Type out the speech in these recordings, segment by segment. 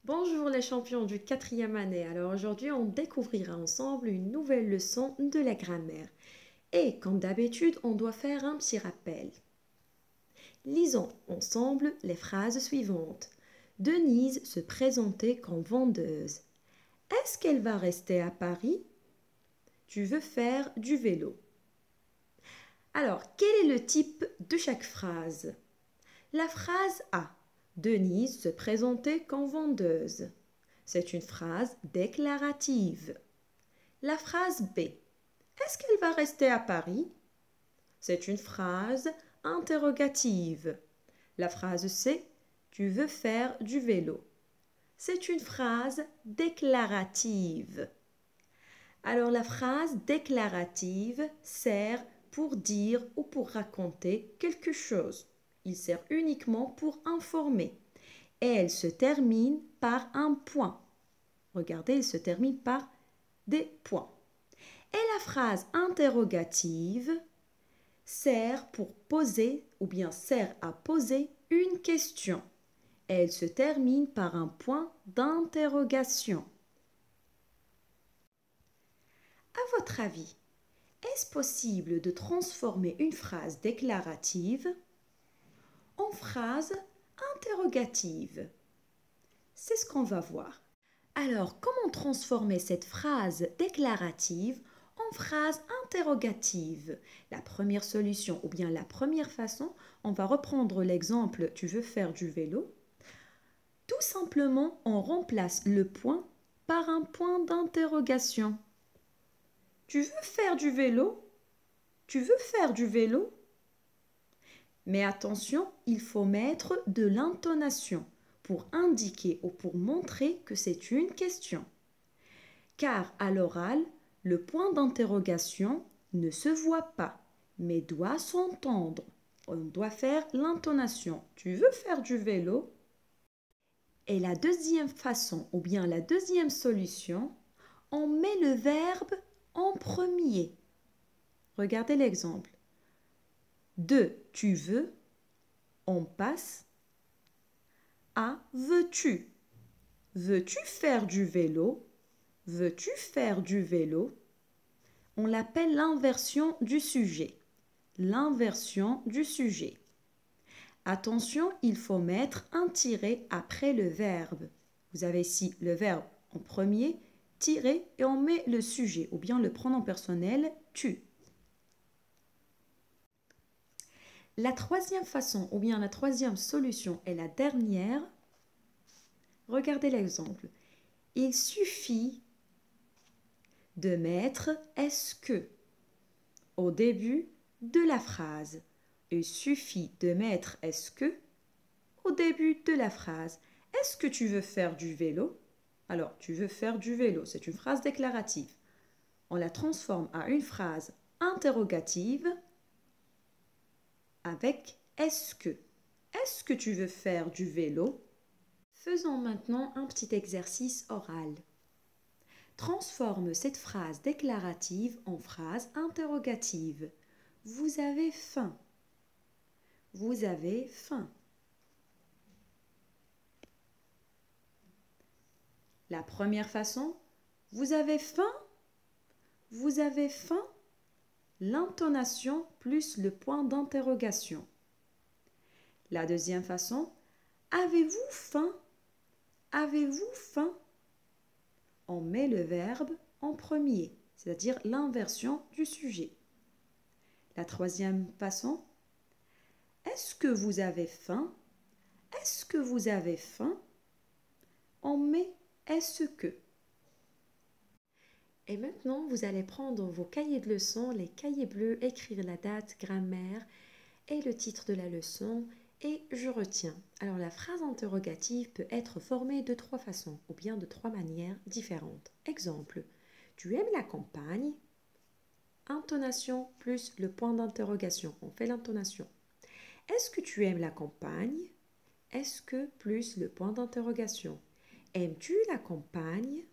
Bonjour les champions du 4e année. Alors aujourd'hui, on découvrira ensemble une nouvelle leçon de la grammaire. Et comme d'habitude, on doit faire un petit rappel. Lisons ensemble les phrases suivantes. Denise se présentait comme vendeuse. Est-ce qu'elle va rester à Paris? Tu veux faire du vélo. Alors, quel est le type de chaque phrase? La phrase A. Denise se présentait comme vendeuse. C'est une phrase déclarative. La phrase B. Est-ce qu'elle va rester à Paris? C'est une phrase interrogative. La phrase C. Tu veux faire du vélo. C'est une phrase déclarative. Alors la phrase déclarative sert pour dire ou pour raconter quelque chose. Il sert uniquement pour informer. Et elle se termine par un point. Regardez, elle se termine par des points. Et la phrase interrogative sert pour poser ou bien sert à poser une question. Elle se termine par un point d'interrogation. À votre avis, est-ce possible de transformer une phrase déclarative en phrase interrogative? C'est ce qu'on va voir. Alors, comment transformer cette phrase déclarative en phrase interrogative? La première solution ou bien la première façon, on va reprendre l'exemple « tu veux faire du vélo ». Tout simplement, on remplace le point par un point d'interrogation. Tu veux faire du vélo? Tu veux faire du vélo? Mais attention, il faut mettre de l'intonation pour indiquer ou pour montrer que c'est une question. Car à l'oral, le point d'interrogation ne se voit pas, mais doit s'entendre. On doit faire l'intonation. Tu veux faire du vélo? Et la deuxième façon, ou bien la deuxième solution, on met le verbe en premier. Regardez l'exemple. De tu veux, on passe à veux-tu. Veux-tu faire du vélo? Veux-tu faire du vélo? On l'appelle l'inversion du sujet. L'inversion du sujet. Attention, il faut mettre un tiret après le verbe. Vous avez ici le verbe en premier, tiret, et on met le sujet, ou bien le pronom personnel tu. La troisième façon, ou bien la troisième solution est la dernière. Regardez l'exemple. Il suffit de mettre est-ce que au début de la phrase. Il suffit de mettre est-ce que au début de la phrase. Est-ce que tu veux faire du vélo? Alors, tu veux faire du vélo, c'est une phrase déclarative. On la transforme à une phrase interrogative avec est-ce que? Est-ce que tu veux faire du vélo? Faisons maintenant un petit exercice oral. Transforme cette phrase déclarative en phrase interrogative. Vous avez faim. Vous avez faim. La première façon, vous avez faim? Vous avez faim? L'intonation plus le point d'interrogation. La deuxième façon, avez-vous faim? Avez-vous faim? On met le verbe en premier, c'est-à-dire l'inversion du sujet. La troisième façon, est-ce que vous avez faim? Est-ce que vous avez faim? On met est-ce que. Et maintenant, vous allez prendre vos cahiers de leçons, les cahiers bleus, écrire la date, grammaire et le titre de la leçon et je retiens. Alors la phrase interrogative peut être formée de 3 façons ou bien de 3 manières différentes. Exemple, tu aimes la campagne? Intonation plus le point d'interrogation. On fait l'intonation. Est-ce que tu aimes la campagne? Est-ce que plus le point d'interrogation. Aimes-tu la campagne?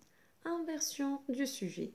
Inversion du sujet.